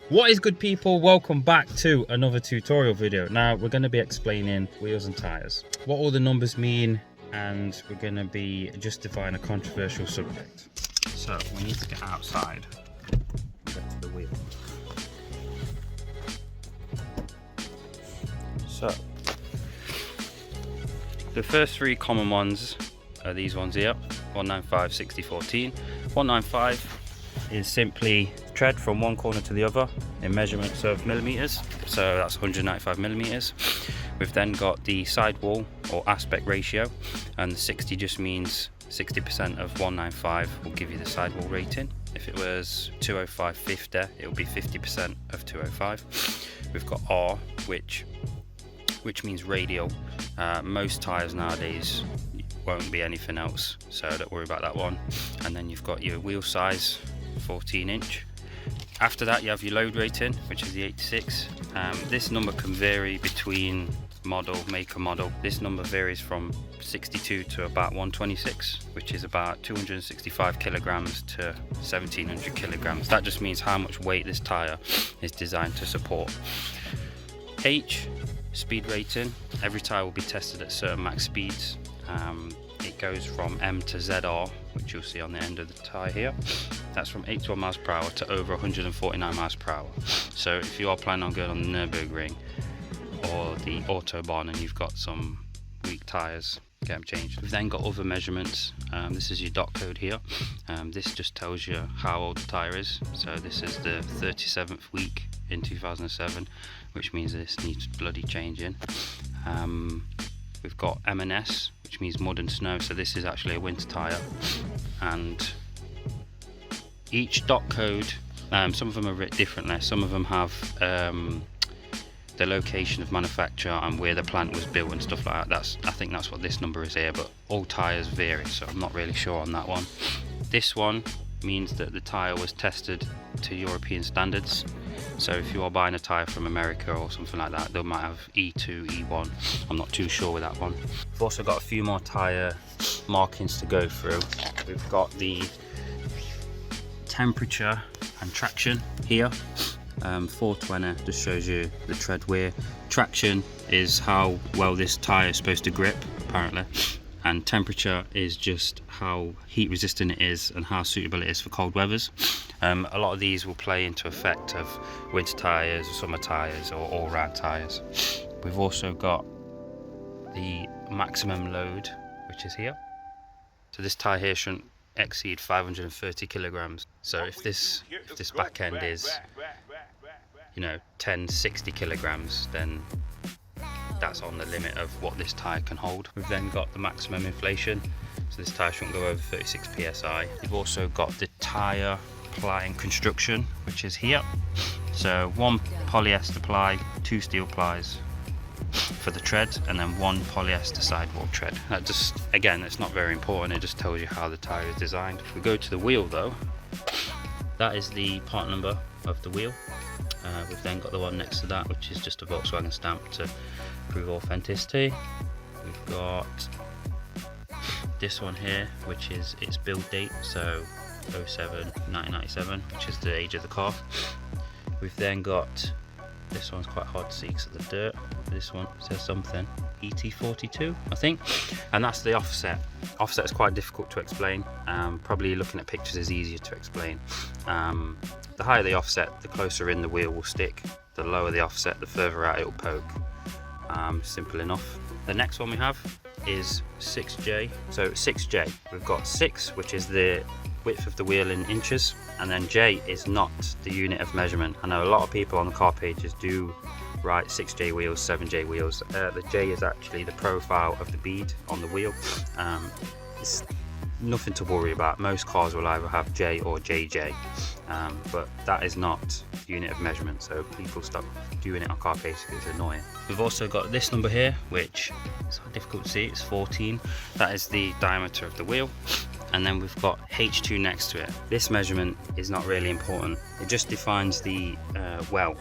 What is good, people? Welcome back to another tutorial video. Now we're going to be explaining wheels and tires, what all the numbers mean, and we're going to be justifying a controversial subject. So we need to get outside and get to the wheel. So the first three common ones are these ones here: 195, 60, 14. 195 is simply tread from one corner to the other in measurements of millimeters, so that's 195 millimeters. We've then got the sidewall or aspect ratio, and the 60 just means 60% of 195 will give you the sidewall rating. If it was 205/50, it will be 50% of 205. We've got R, which means radial. Most tires nowadays won't be anything else, so don't worry about that one. And then you've got your wheel size, 14 inch. After that you have your load rating, which is the 86. This number can vary between model, make and model. This number varies from 62 to about 126, which is about 265 kilograms to 1700 kilograms. That just means how much weight this tire is designed to support. H, speed rating. Every tire will be tested at certain max speeds. It goes from M to ZR, which you'll see on the end of the tire here. That's from 81 miles per hour to over 149 miles per hour. So if you are planning on going on the Nürburgring or the Autobahn and you've got some weak tires, get them changed. We've then got other measurements. This is your dot code here. This just tells you how old the tire is. So this is the 37th week in 2007, which means this needs bloody changing. We've got M&S, which means mud and snow, so this is actually a winter tyre. And each dot code, some of them are written differently. Some of them have the location of manufacture and where the plant was built and stuff like that. I think that's what this number is here, but all tyres vary, so I'm not really sure on that one. This one means that the tyre was tested to European standards. So if you are buying a tyre from America or something like that, they might have E2, E1. I'm not too sure with that one. We've also got a few more tyre markings to go through. We've got the temperature and traction here. 420 just shows you the tread wear. Traction is how well this tyre is supposed to grip, apparently. And temperature is just how heat resistant it is and how suitable it is for cold weathers. A lot of these will play into effect of winter tyres, summer tyres, or all-round tyres. We've also got the maximum load, which is here. So this tyre here shouldn't exceed 530 kilograms. So if this back end is, 1060 kilograms, then that's on the limit of what this tyre can hold. We've then got the maximum inflation, so this tyre shouldn't go over 36 psi. We've also got the tyre ply and construction, which is here. So one polyester ply, two steel plies for the tread, and then one polyester sidewall tread. That just, again, it's not very important, it just tells you how the tyre is designed. If we go to the wheel though, that is the part number of the wheel. We've then got the one next to that, which is just a Volkswagen stamp to prove authenticity. We've got this one here, which is its build date, so 1997, which is the age of the car. We've then got, this one's quite hard to see because of the dirt. This one says something, ET42, I think, and that's the offset. Offset is quite difficult to explain. Probably looking at pictures is easier to explain. The higher the offset, the closer in the wheel will stick. The lower the offset, the further out it will poke. Simple enough. The next one we have is 6J. So 6J, we've got 6, which is the width of the wheel in inches, and then J is not the unit of measurement. I know a lot of people on the car pages do write 6J wheels, 7J wheels. The J is actually the profile of the bead on the wheel. It's nothing to worry about. Most cars will either have J or JJ, but that is not the unit of measurement, so people stop doing it on car pages because it's annoying. We've also got this number here, which is difficult to see. It's 14. That is the diameter of the wheel. And then we've got H2 next to it. This measurement is not really important. It just defines the well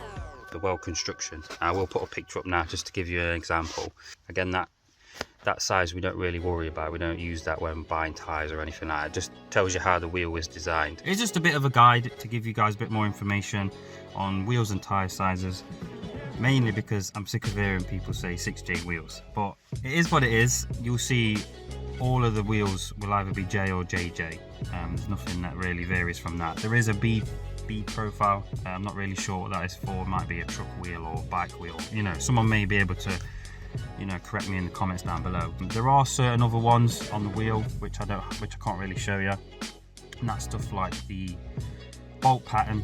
construction. I will put a picture up now just to give you an example. Again, that that size we don't really worry about. We don't use that when buying tyres or anything like that. It just tells you how the wheel was designed. It's just a bit of a guide to give you guys a bit more information on wheels and tyre sizes, mainly because I'm sick of hearing people say 6J wheels, but it is what it is. You'll see all of the wheels will either be J or JJ. There's nothing that really varies from that. There is a B profile. I'm not really sure what that is for. It might be a truck wheel or bike wheel. You know, someone may be able to, you know, correct me in the comments down below. There are certain other ones on the wheel which I can't really show you, and that's stuff like the bolt pattern.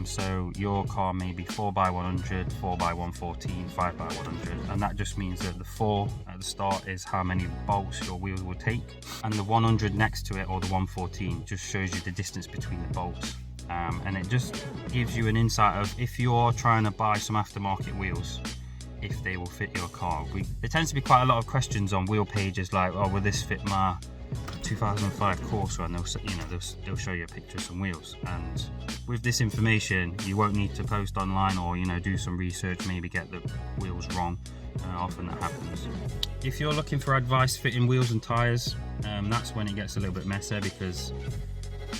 So your car may be 4x100, 4x114, 5x100, and that just means that the 4 at the start is how many bolts your wheels will take, and the 100 next to it, or the 114, just shows you the distance between the bolts. And it just gives you an insight of if you're trying to buy some aftermarket wheels, if they will fit your car. There tends to be quite a lot of questions on wheel pages like, oh, will this fit my 2005 Corsa? And they'll show you a picture of some wheels. And with this information, you won't need to post online or, you know, do some research, maybe get the wheels wrong. Often that happens. If you're looking for advice fitting wheels and tyres, that's when it gets a little bit messier, because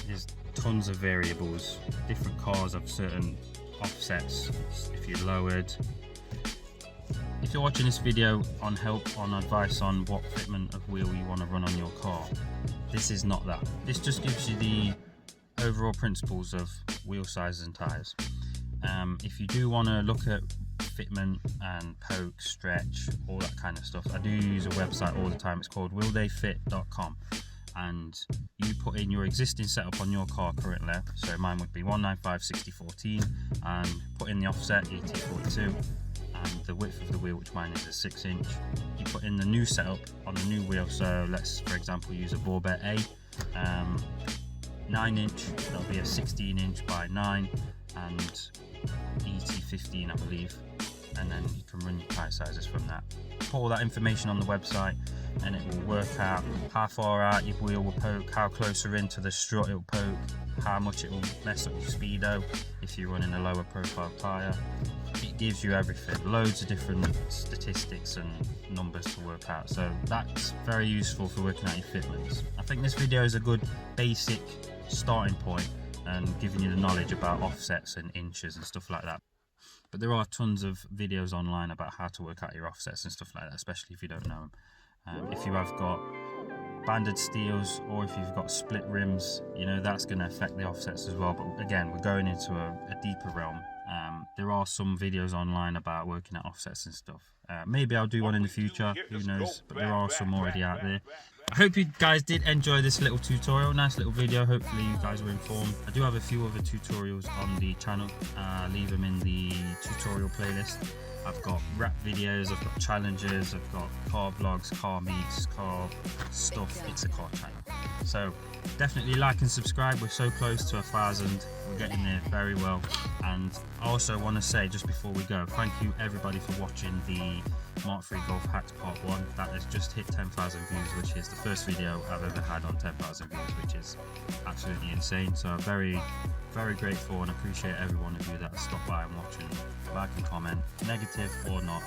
there's tons of variables. Different cars have certain offsets. If you're lowered, if you're watching this video on help, on advice on what fitment of wheel you want to run on your car, this is not that. This just gives you the overall principles of wheel sizes and tyres. If you do want to look at fitment and poke, stretch, all that kind of stuff, I do use a website all the time. It's called willtheyfit.com, and you put in your existing setup on your car currently. So mine would be 195/60/14, and put in the offset ET42 and the width of the wheel, which mine is a 6-inch. You put in the new setup on the new wheel. So let's, for example, use a Borbet A, 9-inch. That'll be a 16-inch by 9 and ET15, I believe. And then you can run your tyre sizes from that. Put all that information on the website, and it will work out how far out your wheel will poke, how closer into the strut it will poke, how much it will mess up your speedo if you're running a lower profile tyre. It gives you everything, loads of different statistics and numbers to work out. So that's very useful for working out your fitments. I think this video is a good basic starting point and giving you the knowledge about offsets and inches and stuff like that. But there are tons of videos online about how to work out your offsets and stuff like that, especially if you don't know them. If you have got banded steels, or if you've got split rims, you know, that's going to affect the offsets as well. But again, we're going into a deeper realm. There are some videos online about working out offsets and stuff. Maybe I'll do one in the future, who knows, but there are some already out there. I hope you guys did enjoy this little tutorial, nice little video. Hopefully you guys were informed. I do have a few other tutorials on the channel. Leave them in the tutorial playlist. I've got rap videos, I've got challenges, I've got car vlogs, car meets, car stuff. It's a car channel. So definitely like and subscribe. We're so close to 1,000. We're getting there very well. And I also want to say, just before we go, thank you everybody for watching the Mark III Golf Hacks Part 1. That has just hit 10,000 views, which is the first video I've ever had on 10,000 views, which is absolutely insane. So I'm very, very grateful and appreciate every one of you that stopped by and watching. Like and comment, negative or not.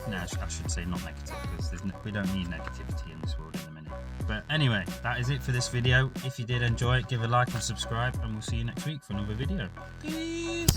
No, I should say not negative, because we don't need negativity in this world in a minute. But anyway, that is it for this video. If you did enjoy it, give a like and subscribe, and we'll see you next week for another video. Peace!